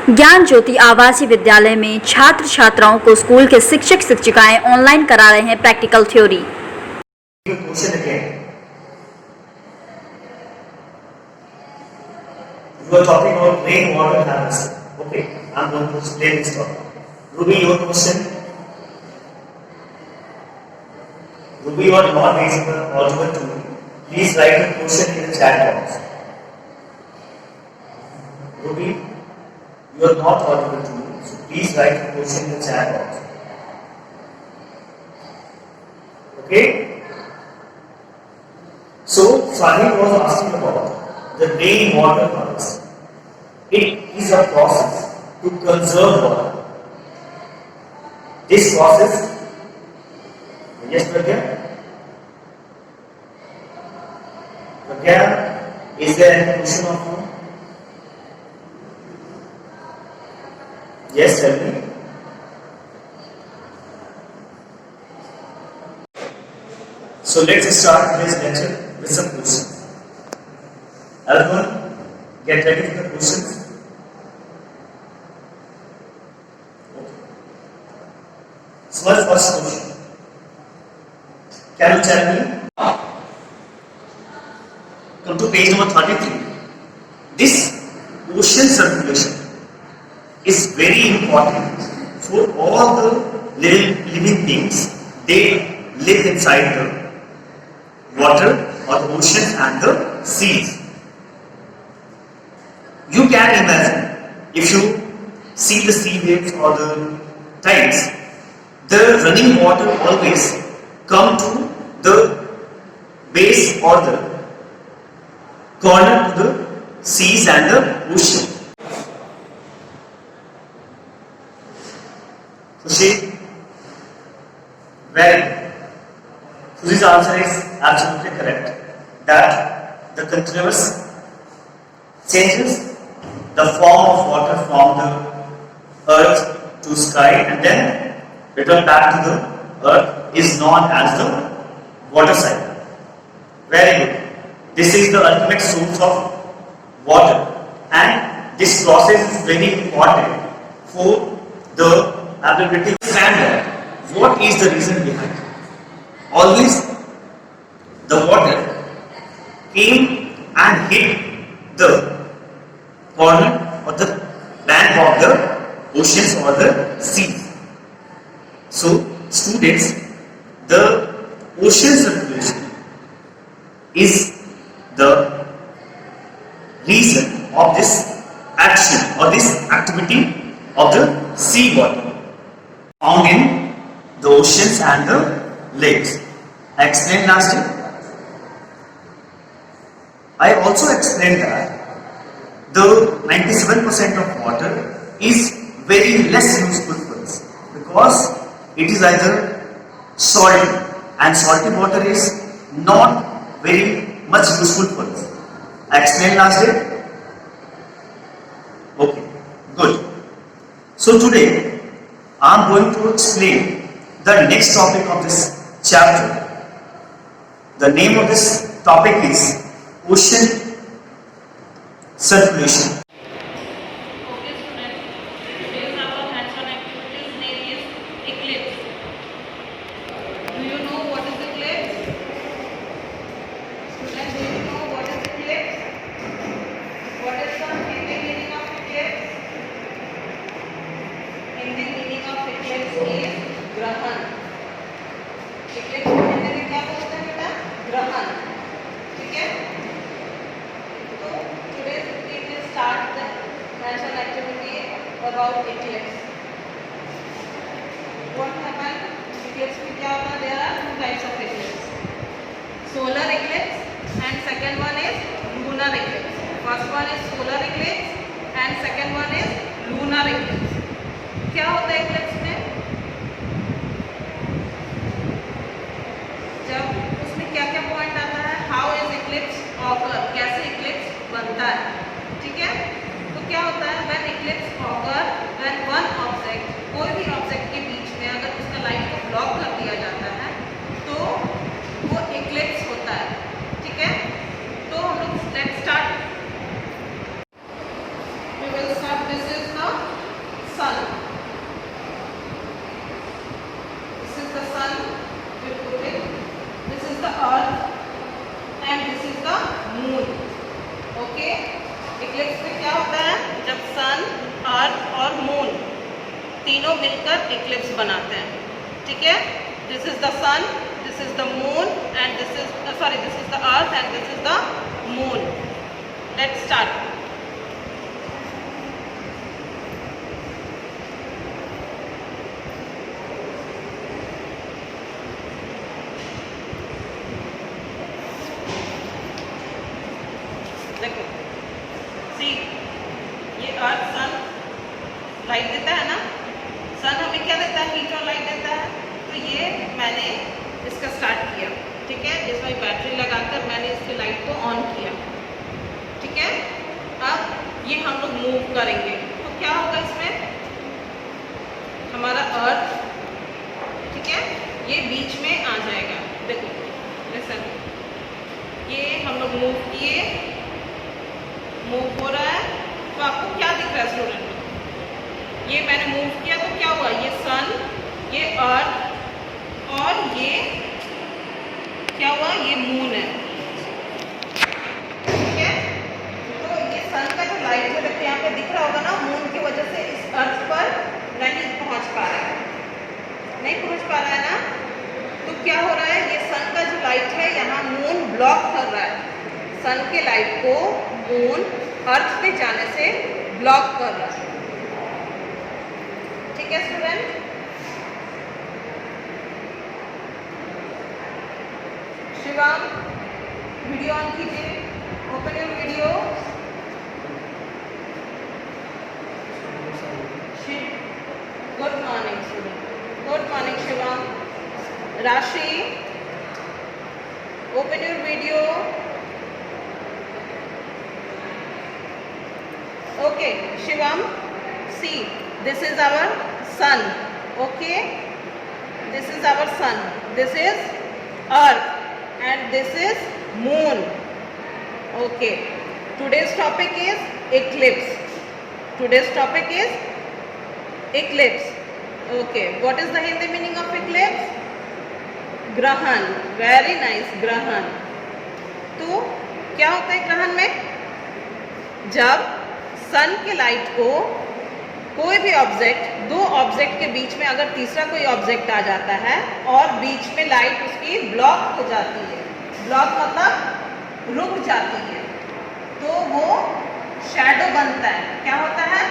ज्ञान ज्योति आवासीय विद्यालय में छात्र छात्राओं को स्कूल के शिक्षक शिक्षिकाएं ऑनलाइन करा रहे हैं practical theory. Question again. You are talking about rainwater harvesting. Okay, I'm going to explain this topic. Ruby, your question. Ruby, you are not audible to me. Please write the question in the chat box. Ruby, you are not audible to me. So please write the question in the chat box. Okay? So Sahil was asking about the rainwater harvesting. It is a process to conserve water. This process, yes, Pragya? Pragya, is there any question of you? Yes, tell me. So let's start today's lecture with some questions. Everyone, get ready for the questions. Okay. So my first question. Can you tell me? Come to page number 33. This ocean circulation is very important for all the living beings. They live inside the water or the oceans and the seas. You can imagine if you see the sea waves or the tides, the running water always come to the base or the corner to the seas and the ocean. Sushi, very good. Sushi's answer is absolutely correct. That the continuous changes the form of water from the earth to sky and then return back to the earth is known as the water cycle. Very good. This is the ultimate source of water, and this process is very important for the ability to understand what is the reason behind it. Always the water came and hit the corner or the bank of the oceans or the seas. So, students, the ocean circulation is the reason of this action or this activity of the sea water found in the oceans and the lakes. I explained last time. I also explained that the 97% of water is very less useful for us because it is either salty, and salty water is not very much useful for us. I explained last day. Okay, good. So today I am going to explain the next topic of this chapter. The name of this topic is ocean circulation. Okay students, today's our hands-on activities name is eclipse. Do you know what is eclipse? Students, do you know what is eclipse? What is the Hindi meaning of eclipse? Hindi meaning of eclipse is ग्रहण. eclipse को हिंदी में क्या बोलते हैं बेटा? ग्रहण. ठीक है? तो today we will start the hands-on activity about eclipse. What happened? Eclipse में क्या होता है? There are two types of eclipse. Solar eclipse and second one is lunar eclipse. First one is solar eclipse and second one is lunar eclipse. क्या होता है eclipse में? जब उसमें क्या क्या पॉइंट आता है? हाउ इज इक्लिप्स ऑकर, कैसे इक्लिप्स बनता है. ठीक है? तो क्या होता है? When Eclipse occur, when one object, कोई भी ऑब्जेक्ट के बीच में अगर उसका लाइट को ब्लॉक कर दिया जाता है तो वो इक्लिप्स होता है. ठीक है? तो हम लोग let's start. We will start this earth और मून तीनों मिलकर इक्लिप्स बनाते हैं, ठीक है। This is the sun, this is the moon and this is this is the earth and this is the moon. Let's start. देखो see, ये अर्थ sun light देता है ना, सन हमें क्या देता है, हीट और लाइट देता है। तो ये मैंने इसका स्टार्ट किया, ठीक है, इसमें बैटरी लगाकर मैंने इसकी लाइट को ऑन किया, ठीक है। अब ये हम लोग मूव करेंगे तो क्या होगा, इसमें हमारा अर्थ, ठीक है, ये बीच में आ जाएगा। देखो लिसन, ये हम लोग मूव किए, मूव हो रहा है, तो आपको क्या दिख रहा है स्टूडेंट? ये मैंने मूव किया तो क्या हुआ, ये सन, ये अर्थ और ये क्या हुआ, ये मून है, ठीक है। तो ये सन का जो लाइट है, देखो यहाँ पे दिख रहा होगा ना, मून की वजह से इस अर्थ पर नहीं पहुंच पा रहा है, नहीं पहुंच पा रहा है ना। तो क्या हो रहा है, ये सन का जो लाइट है यहाँ मून ब्लॉक कर रहा है, सन के लाइट को मून अर्थ पे जाने से ब्लॉक कर रहा है, ठीक है स्टूडेंट। शिवम, वीडियो ऑन कीजिए, open your video. Good morning student, good morning Shivam. Rashi, open your video. Okay, Shivam, see, this is our sun, okay, this is our sun, this is earth and this is moon, okay. Today's topic is eclipse, today's topic is eclipse, okay. What is the Hindi meaning of eclipse? ग्रहण, very nice, ग्रहण। तो क्या होता है ग्रहण में, जब सन के लाइट को कोई भी ऑब्जेक्ट, दो ऑब्जेक्ट के बीच में अगर तीसरा कोई ऑब्जेक्ट आ जाता है और बीच में लाइट उसकी ब्लॉक हो जाती है, ब्लॉक मतलब रुक जाती है, तो वो शैडो बनता है। क्या होता है,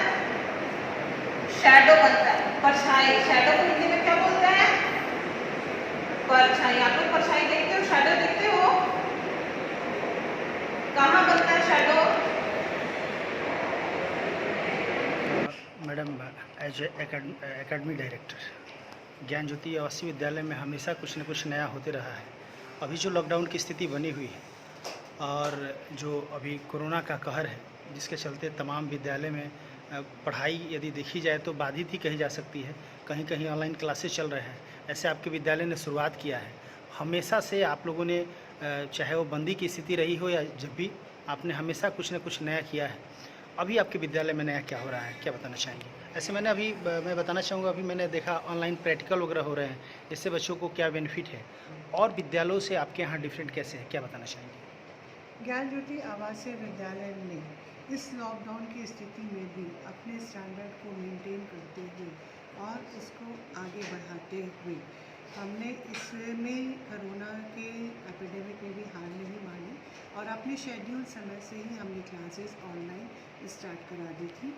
शैडो बनता है, परछाई। शैडो को हिंदी में क्या बोलते हैं, परछाई। आप लोग परछाई देखते हो, शैडो देखते हो, कहाँ बनता है shadow? Madam, as academy director Gyan Jyoti आवासीय विद्यालय में हमेशा कुछ न कुछ नया होते रहा है। अभी जो लॉकडाउन की स्थिति बनी हुई है और जो अभी कोरोना का कहर है, जिसके चलते तमाम विद्यालय में पढ़ाई यदि देखी जाए तो बाधित ही कही जा सकती है। कहीं कहीं ऑनलाइन क्लासेस चल रहे हैं। ऐसे आपके विद्यालय ने शुरुआत किया है। हमेशा से आप लोगों ने, चाहे वो बंदी की स्थिति रही हो या जब भी, आपने हमेशा कुछ न कुछ नया किया है। अभी आपके विद्यालय में नया क्या हो रहा है, क्या बताना चाहेंगे? ऐसे मैं बताना चाहूँगा, अभी मैंने देखा ऑनलाइन प्रैक्टिकल वगैरह हो रहे हैं, इससे बच्चों को क्या बेनिफिट है और विद्यालयों से आपके यहाँ डिफरेंट कैसे है, क्या बताना चाहेंगे? ज्ञान ज्योति आवासीय विद्यालय ने इस लॉकडाउन की स्थिति में भी अपने स्टैंडर्ड को मेंटेन करते हुए और इसको आगे बढ़ाते हुए हमने इसमें कोरोना के एपिडेमिक में भी हार नहीं मानी और अपने शेड्यूल समय से ही हमने क्लासेस ऑनलाइन स्टार्ट करा दी थी।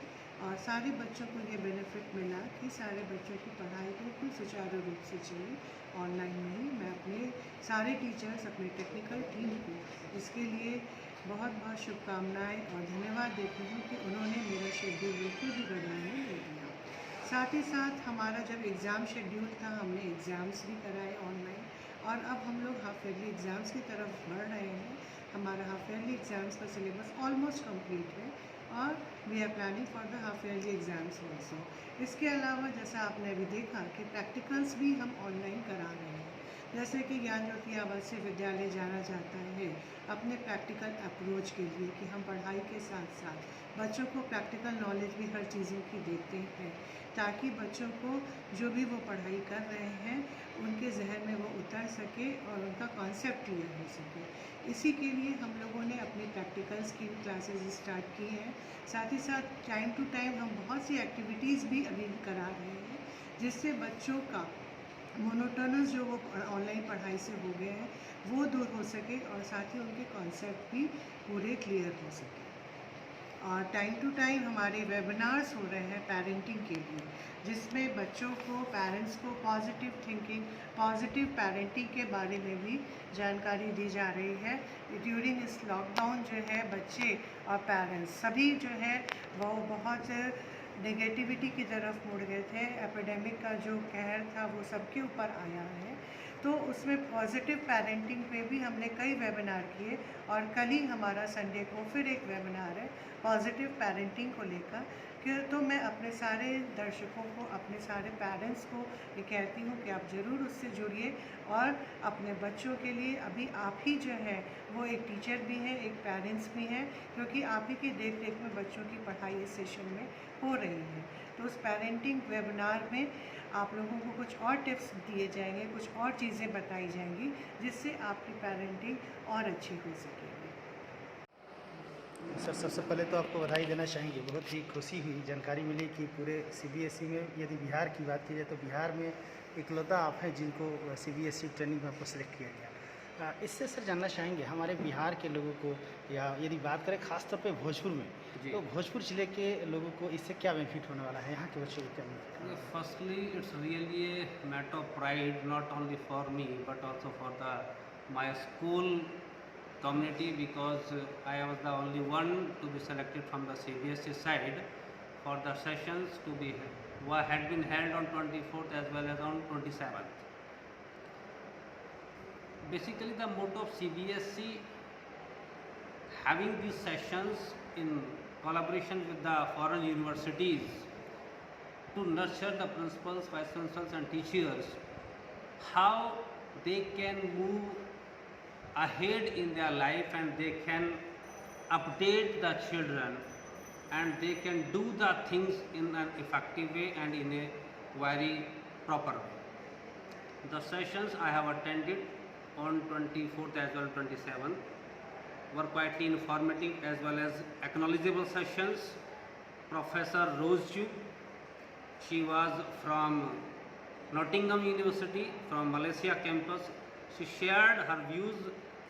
और सारे बच्चों को ये बेनिफिट मिला कि सारे बच्चों की पढ़ाई बिल्कुल सुचारू रूप से चली ऑनलाइन में ही। मैं अपने सारे टीचर्स, अपने टेक्निकल टीम को इसके लिए बहुत बहुत शुभकामनाएं और धन्यवाद देती हूँ कि उन्होंने मेरा शेड्यूल बिल्कुल भी गड़बड़ाने नहीं दिया। साथ ही साथ हमारा जब एग्ज़ाम शेड्यूल था, हमने एग्ज़ाम्स भी कराए ऑनलाइन और अब हम लोग हाफ ईयरली एग्ज़ाम्स की तरफ बढ़ रहे हैं। हमारा हाफ ईयरली एग्ज़ाम्स का सिलेबस ऑलमोस्ट कंप्लीट है और we are planning for the half yearly exams also. इसके अलावा जैसा आपने अभी देखा कि प्रैक्टिकल्स भी हम ऑनलाइन करा रहे हैं, जैसे कि ज्ञान ज्योति आवासीय विद्यालय जाना जाता है अपने प्रैक्टिकल अप्रोच के लिए कि हम पढ़ाई के साथ साथ बच्चों को प्रैक्टिकल नॉलेज भी हर चीज़ों की देते हैं, ताकि बच्चों को जो भी वो पढ़ाई कर रहे हैं उनके जहन में वो उतर सके और उनका कॉन्सेप्ट क्लियर हो सके। इसी के लिए हम लोगों ने अपनी प्रैक्टिकल्स की क्लासेस स्टार्ट की हैं। साथ ही साथ टाइम टू टाइम हम बहुत सी एक्टिविटीज़ भी अभी करा रहे हैं, जिससे बच्चों का मोनोटोनस जो वो ऑनलाइन पढ़ाई से हो गए हैं वो दूर हो सके और साथ ही उनके कॉन्सेप्ट भी पूरे क्लियर हो सके। और टाइम टू टाइम हमारे वेबिनार्स हो रहे हैं पेरेंटिंग के लिए, जिसमें बच्चों को, पेरेंट्स को पॉजिटिव थिंकिंग, पॉजिटिव पेरेंटिंग के बारे में भी जानकारी दी जा रही है। ड्यूरिंग इस लॉकडाउन जो है बच्चे और पेरेंट्स सभी जो है वो बहुत नेगेटिविटी की तरफ मुड़ गए थे। एपिडेमिक का जो कहर था वो सबके ऊपर आया है, तो उसमें पॉजिटिव पेरेंटिंग पे भी हमने कई वेबिनार किए और कल ही हमारा संडे को फिर एक वेबिनार है पॉजिटिव पेरेंटिंग को लेकर। तो मैं अपने सारे दर्शकों को, अपने सारे पेरेंट्स को ये कहती हूँ कि आप ज़रूर उससे जुड़िए और अपने बच्चों के लिए अभी आप ही जो है वो एक टीचर भी हैं, एक पेरेंट्स भी हैं, क्योंकि आप ही की देख रेख में बच्चों की पढ़ाई इस सेशन में हो रही है। तो उस पेरेंटिंग वेबिनार में आप लोगों को कुछ और टिप्स दिए जाएंगे, कुछ और चीज़ें बताई जाएंगी, जिससे आपकी पेरेंटिंग और अच्छी हो सकेगी। सर, सबसे पहले तो आपको बधाई देना चाहेंगे। बहुत ही खुशी हुई, जानकारी मिली कि पूरे सीबीएसई में, यदि बिहार की बात की जाए तो बिहार में इकलौता आप हैं जिनको सीबीएसई ट्रेनिंग में आपको सेलेक्ट किया गया। इससे सर जानना चाहेंगे हमारे बिहार के लोगों को, या यदि बात करें खासतौर पे भोजपुर में, तो भोजपुर ज़िले के लोगों को इससे क्या बेनिफिट होने वाला है, यहाँ के बच्चों को क्या benefit? Firstly, it's really a matter of pride, not only for me but also for my school community, because I was the only one to be selected from the CBSE side for the sessions to be had been held on 24th as well as on 27th. Basically, the motto of CBSE having these sessions in collaboration with the foreign universities to nurture the principals, vice principals and teachers, how they can move ahead in their life and they can update the children and they can do the things in an effective way and in a very proper way. The sessions I have attended on 24th as well 27th were quite informative as well as acknowledgeable sessions. Professor Rose Chu, she was from Nottingham University from Malaysia campus. She shared her views.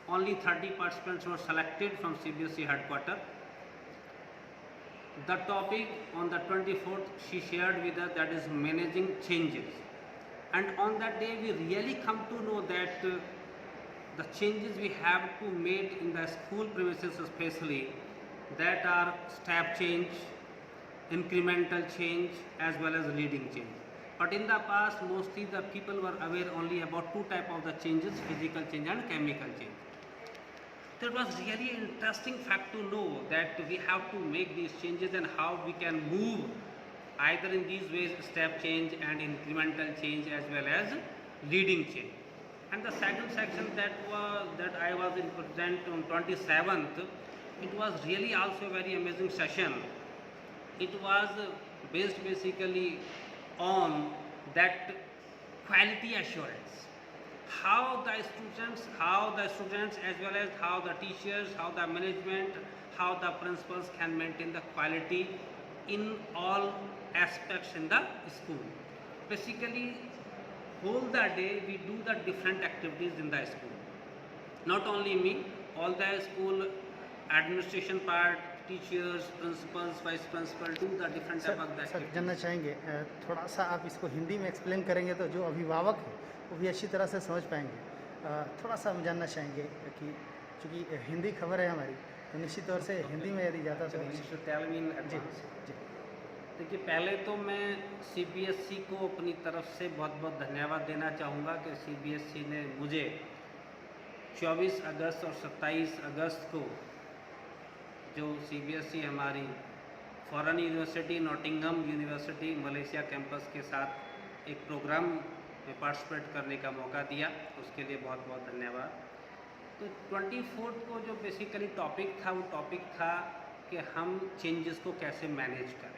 Only 30 participants were selected from CBSE headquarters. The topic on the 24th she shared with us, that is managing changes. And on that day we really come to know that the changes we have to make in the school premises especially, that are step change, incremental change as well as leading change. But in the past mostly the people were aware only about two types of the changes, physical change and chemical change. That was really an interesting fact to know that we have to make these changes and how we can move either in these ways, step change and incremental change as well as leading change. And the second section that I was in present on 27th, it was really also a very amazing session. It was based basically on that quality assurance. How the students as well as how the teachers, how the management, how the principals can maintain the quality in all aspects in the school. Basically, whole the day we do the different activities in the school. Not only me, all the school administration part, teachers, principals, vice principal, to the different type of that. Sir जानना चाहेंगे, थोड़ा सा आप इसको हिंदी में explain करेंगे तो जो अभिभावक है वो भी अच्छी तरह से समझ पाएंगे। थोड़ा सा हम जानना चाहेंगे कि चूँकि हिंदी खबर है हमारी, तो निश्चित तौर से हिंदी में यदि जाता तो जी। देखिए, पहले तो मैं CBSE को अपनी तरफ से बहुत बहुत धन्यवाद देना चाहूँगा कि CBSE ने मुझे 24 अगस्त और 27 अगस्त को जो CBSE हमारी foreign university, Nottingham university, Malaysia campus के साथ एक प्रोग्राम में पार्टिसिपेट करने का मौका दिया, उसके लिए बहुत बहुत धन्यवाद। तो 24 को जो बेसिकली टॉपिक था वो टॉपिक था कि हम चेंजेस को कैसे मैनेज करें।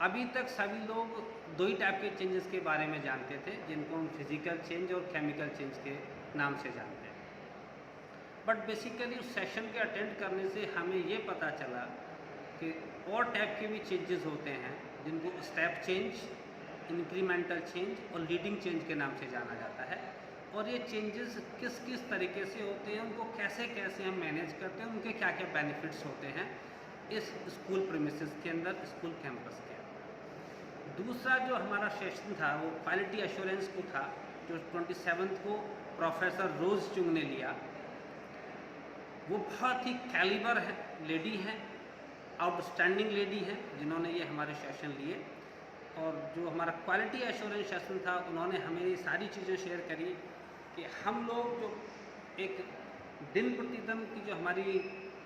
अभी तक सभी लोग दो ही टाइप के चेंजेस के बारे में जानते थे, जिनको हम फिजिकल चेंज और केमिकल चेंज के नाम से जानते हैं। बट बेसिकली उस सेशन के अटेंड करने से हमें ये पता चला कि और टाइप के भी चेंजेस होते हैं, जिनको स्टेप चेंज, इंक्रीमेंटल चेंज और लीडिंग चेंज के नाम से जाना जाता है। और ये चेंजेस किस किस तरीके से होते हैं, उनको कैसे कैसे हम मैनेज करते हैं, उनके क्या क्या बेनिफिट्स होते हैं इस स्कूल प्रीमिसेस के अंदर, स्कूल कैंपस के अंदर। दूसरा जो हमारा सेशन था वो क्वालिटी एश्योरेंस को था, जो 27 को प्रोफेसर रोज चुंग ने लिया। वो बहुत ही कैलिबर है लेडी हैं, आउटस्टैंडिंग लेडी हैं, जिन्होंने ये हमारे सेशन लिए। और जो हमारा क्वालिटी एश्योरेंस सेशन था, उन्होंने हमें ये सारी चीज़ें शेयर करी कि हम लोग जो एक दिन प्रतिदिन की जो हमारी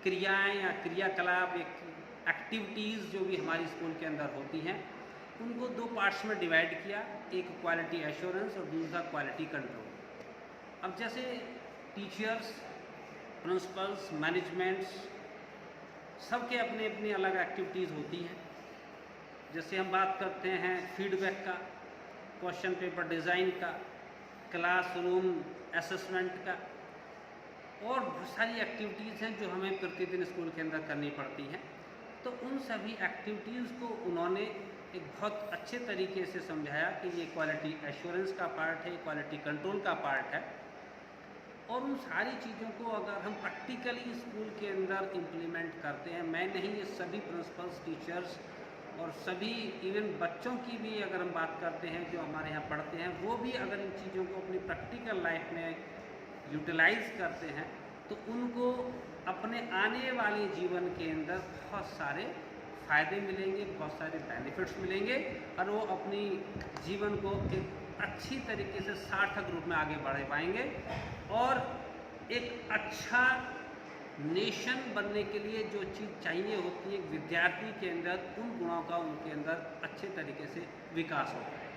क्रियाएं या क्रियाकलाप, एक एक्टिविटीज़ जो भी हमारी स्कूल के अंदर होती हैं, उनको दो पार्ट्स में डिवाइड किया, एक क्वालिटी एश्योरेंस और दूसरा क्वालिटी कंट्रोल। अब जैसे टीचर्स, प्रिंसिपल्स, मैनेजमेंट्स, सबके अपने अपनी अलग एक्टिविटीज़ होती हैं। जैसे हम बात करते हैं फीडबैक का, क्वेश्चन पेपर डिज़ाइन का, क्लासरूम असेसमेंट का, और बहुत सारी एक्टिविटीज़ हैं जो हमें प्रतिदिन स्कूल के अंदर करनी पड़ती हैं। तो उन सभी एक्टिविटीज़ को उन्होंने एक बहुत अच्छे तरीके से समझाया कि ये क्वालिटी एश्योरेंस का पार्ट है, क्वालिटी कंट्रोल का पार्ट है। और उन सारी चीज़ों को अगर हम प्रैक्टिकली स्कूल के अंदर इम्प्लीमेंट करते हैं, मैं नहीं, ये सभी प्रिंसिपल्स, टीचर्स और सभी इवन बच्चों की भी अगर हम बात करते हैं जो हमारे यहाँ पढ़ते हैं, वो भी अगर इन चीज़ों को अपनी प्रैक्टिकल लाइफ में यूटिलाइज करते हैं तो उनको अपने आने वाले जीवन के अंदर बहुत सारे फ़ायदे मिलेंगे, बहुत सारे बेनिफिट्स मिलेंगे, और वो अपनी जीवन को एक अच्छी तरीके से सार्थक रूप में आगे बढ़ा पाएंगे और एक अच्छा नेशन बनने के लिए जो चीज़ चाहिए होती है एक विद्यार्थी के अंदर, उन गुणों का उनके अंदर अच्छे तरीके से विकास होता है।